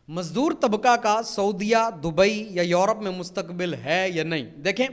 मजदूर तबका का सऊदीया, दुबई या यूरोप में मुस्तकबिल है या नहीं। देखें,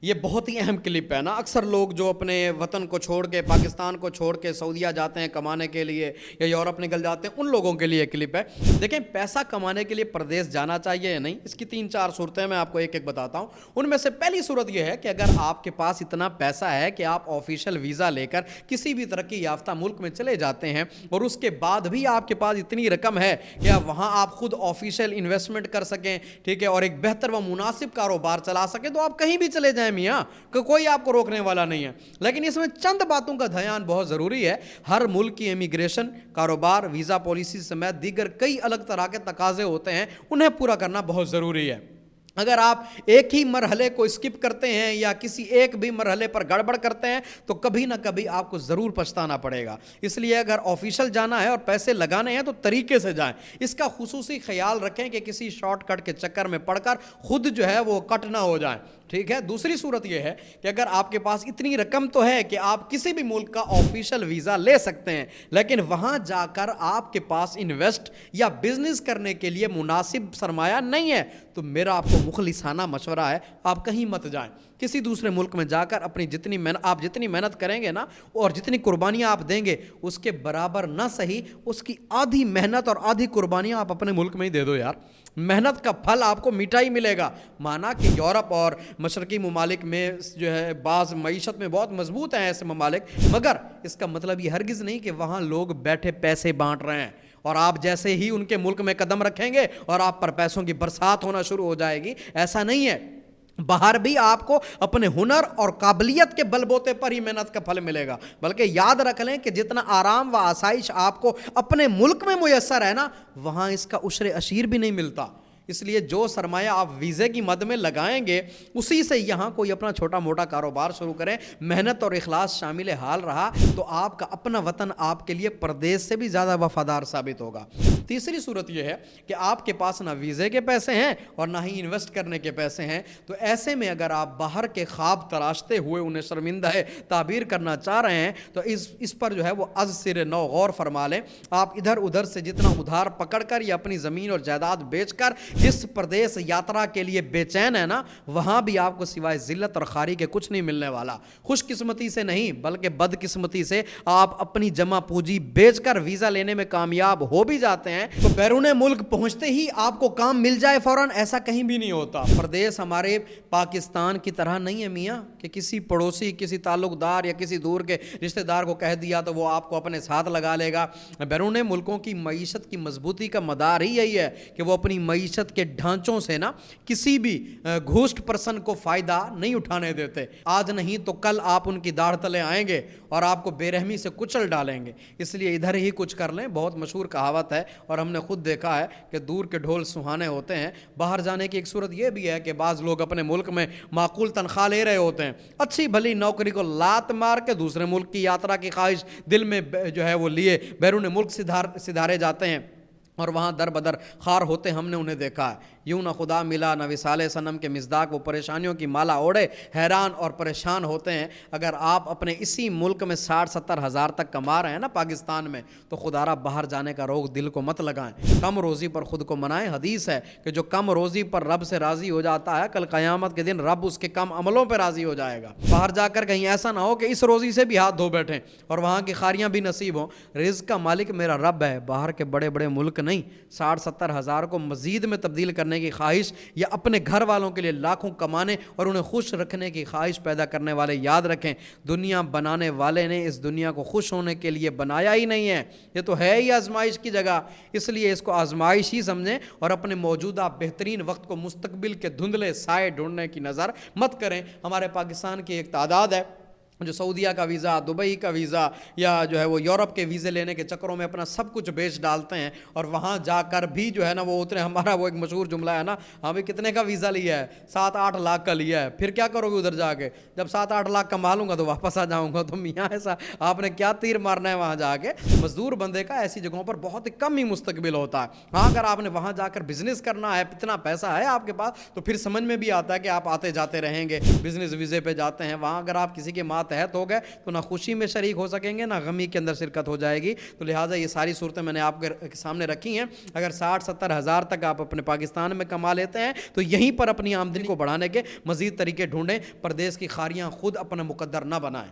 ये बहुत ही अहम क्लिप है ना। अक्सर लोग जो अपने वतन को छोड़ के, पाकिस्तान को छोड़ के सऊदीया जाते हैं कमाने के लिए या यूरोप निकल जाते हैं, उन लोगों के लिए क्लिप है। देखें, पैसा कमाने के लिए प्रदेश जाना चाहिए या नहीं, इसकी 3-4 सूरतें मैं आपको एक एक बताता हूँ। उनमें से पहली सूरत यह है कि अगर आपके पास इतना पैसा है कि आप ऑफिशियल वीज़ा लेकर किसी भी तरक्की याफ्ता मुल्क में चले जाते हैं और उसके बाद भी आपके पास इतनी रकम है कि आप वहाँ आप खुद ऑफिशियल इन्वेस्टमेंट कर सकें, ठीक है, और एक बेहतर व मुनासिब कारोबार चला सकें, तो आप कहीं भी चले जाएं मियाँ, कोई आपको रोकने वाला नहीं है। लेकिन इसमें चंद बातों का ध्यान बहुत ज़रूरी है। हर मुल्क की इमिग्रेशन, कारोबार, वीज़ा पॉलिसी समेत दीगर कई अलग तरह के तकाजे होते हैं, उन्हें पूरा करना बहुत ज़रूरी है। अगर आप एक ही मरहले को स्किप करते हैं या किसी एक भी मरहले पर गड़बड़ करते हैं तो कभी ना कभी आपको ज़रूर पछताना पड़ेगा। इसलिए अगर ऑफिशियल जाना है और पैसे लगाने हैं तो तरीके से जाएं। इसका खुसूसी ख्याल रखें कि किसी शॉर्टकट के चक्कर में पड़कर खुद जो है वो कट ना हो जाए, ठीक है। दूसरी सूरत यह है कि अगर आपके पास इतनी रकम तो है कि आप किसी भी मुल्क का ऑफिशियल वीज़ा ले सकते हैं, लेकिन वहाँ जाकर आपके पास इन्वेस्ट या बिजनेस करने के लिए मुनासिब सरमाया नहीं है, तो मेरा आपको मुखलिसाना मशवरा है, आप कहीं मत जाएं। किसी दूसरे मुल्क में जाकर अपनी जितनी मेहनत करेंगे ना और जितनी कुर्बानियाँ आप देंगे उसके बराबर ना सही, उसकी आधी मेहनत और आधी कुर्बानियाँ आप अपने मुल्क में ही दे दो यार। मेहनत का फल आपको मीठा ही मिलेगा। माना कि यूरोप और मशरकी ममालिक में जो है बाज़ मईशत में बहुत मजबूत हैं ऐसे ममालिक, मगर इसका मतलब ये हरगिज़ नहीं कि वहाँ लोग बैठे पैसे बांट रहे हैं और आप जैसे ही उनके मुल्क में कदम रखेंगे और आप पर पैसों की बरसात होना शुरू हो जाएगी। ऐसा नहीं है। बाहर भी आपको अपने हुनर और काबिलियत के बलबूते पर ही मेहनत का फल मिलेगा। बल्कि याद रख लें कि जितना आराम व आसाइश आपको अपने मुल्क में मुयस्सर है ना, वहाँ इसका उशरे अशीर भी नहीं मिलता। इसलिए जो सरमाया आप वीज़े की मद में लगाएंगे उसी से यहाँ कोई अपना छोटा मोटा कारोबार शुरू करें। मेहनत और इखलास शामिल हाल रहा तो आपका अपना वतन आपके लिए परदेश से भी ज़्यादा वफादार साबित होगा। तीसरी सूरत यह है कि आपके पास ना वीज़े के पैसे हैं और ना ही इन्वेस्ट करने के पैसे हैं, तो ऐसे में अगर आप बाहर के ख्वाब तराशते हुए उन्हें शर्मिंदा ताबीर करना चाह रहे हैं तो इस पर जो है वो अज़ सिर नौ गौर फरमा लें। आप इधर उधर से जितना उधार पकड़ कर या अपनी ज़मीन और जायदाद बेच कर जिस प्रदेश यात्रा के लिए बेचैन है ना, वहां भी आपको सिवाय जिल्लत और खारी के कुछ नहीं मिलने वाला। खुशकिस्मती से नहीं बल्कि बदकिस्मती से आप अपनी जमा पूंजी बेचकर वीज़ा लेने में कामयाब हो भी जाते हैं तो बैरून मुल्क पहुंचते ही आपको काम मिल जाए फौरन, ऐसा कहीं भी नहीं होता। प्रदेश हमारे पाकिस्तान की तरह नहीं है मियाँ कि किसी पड़ोसी, किसी ताल्लुकदार या किसी दूर के रिश्तेदार को कह दिया तो वो आपको अपने साथ लगा लेगा। बैरून मुल्कों की मईशत की मजबूती का मदार ही यही है कि वो अपनी मईशत के ढांचों से ना किसी भी घोस्ट पर्सन को फायदा नहीं उठाने देते। आज नहीं तो कल आप उनकी दाढ़ तले आएंगे और आपको बेरहमी से कुचल डालेंगे। इसलिए इधर ही कुछ कर लें। बहुत मशहूर कहावत है और हमने खुद देखा है कि दूर के ढोल सुहाने होते हैं। बाहर जाने की एक सूरत यह भी है कि बाज़ लोग अपने मुल्क में माकूल तनख्वाह ले रहे होते हैं, अच्छी भली नौकरी को लात मार के दूसरे मुल्क की यात्रा की ख्वाहिश दिल में जो है वो लिए बैरून मुल्क सिधारे जाते हैं और वहाँ दर बदर खार होते हमने उन्हें देखा है। यूं ना खुदा मिला ना विसाले सनम के मिज़दाक, वो परेशानियों की माला ओढ़े हैरान और परेशान होते हैं। अगर आप अपने इसी मुल्क में 60-70 हज़ार तक कमा रहे हैं ना पाकिस्तान में, तो खुदारा बाहर जाने का रोग दिल को मत लगाएं। कम रोज़ी पर खुद को मनाएं। हदीस है कि जो कम रोज़ी पर रब से राज़ी हो जाता है, कल क़यामत के दिन रब उसके कम अमलों पर राज़ी हो जाएगा। बाहर जाकर कहीं ऐसा ना हो कि इस रोज़ी से भी हाथ धो बैठें और वहाँ की खारियाँ भी नसीब हों। रिज़्क़ का मालिक मेरा रब है, बाहर के बड़े बड़े मुल्क नहीं। 60-70 हज़ार को मज़ीद में तब्दील करने की ख्वाहिश या अपने घर वालों के लिए लाखों कमाने और उन्हें खुश रखने की ख्वाहिश पैदा करने वाले याद रखें, दुनिया बनाने वाले ने इस दुनिया को खुश होने के लिए बनाया ही नहीं है। ये तो है ही आजमाइश की जगह, इसलिए इसको आजमाइश ही समझें और अपने मौजूदा बेहतरीन वक्त को मुस्तकबिल के धुंधले साए ढूंढने की नज़र मत करें। हमारे पाकिस्तान की एक तादाद है जो सऊदीया का वीज़ा, दुबई का वीज़ा या जो है वो यूरोप के वीज़े लेने के चक्करों में अपना सब कुछ बेच डालते हैं और वहाँ जाकर भी जो है ना वो उतने, हमारा वो एक मशहूर जुमला है ना, हाँ भाई कितने का वीज़ा लिया है, 7-8 लाख का लिया है, फिर क्या करोगे उधर जाके, जब 7-8 लाख कमा लूँगा तो वापस आ जाऊँगा। तो मियाँ ऐसा आपने क्या तीर मारना है वहाँ जाके। मजदूर बंदे का ऐसी जगहों पर बहुत ही कम ही मुस्तकबिल होता है। हाँ, अगर आपने वहाँ जाकर बिजनेस करना है, इतना पैसा है आपके पास, तो फिर समझ में भी आता है कि आप आते जाते रहेंगे, बिजनेस वीज़े पे जाते हैं। वहाँ अगर आप किसी के मात ماتحت ہو گئے تو نہ خوشی میں شریک ہو سکیں گے، نہ غمی کے اندر شرکت ہو جائے گی. تو لہٰذا یہ ساری صورتیں میں نے آپ کے سامنے رکھی ہیں. اگر 60-70 ہزار تک آپ اپنے پاکستان میں کما لیتے ہیں تو یہیں پر اپنی آمدنی کو بڑھانے کے مزید طریقے ڈھونڈیں. پردیس کی خاریاں خود اپنا مقدر نہ بنائیں.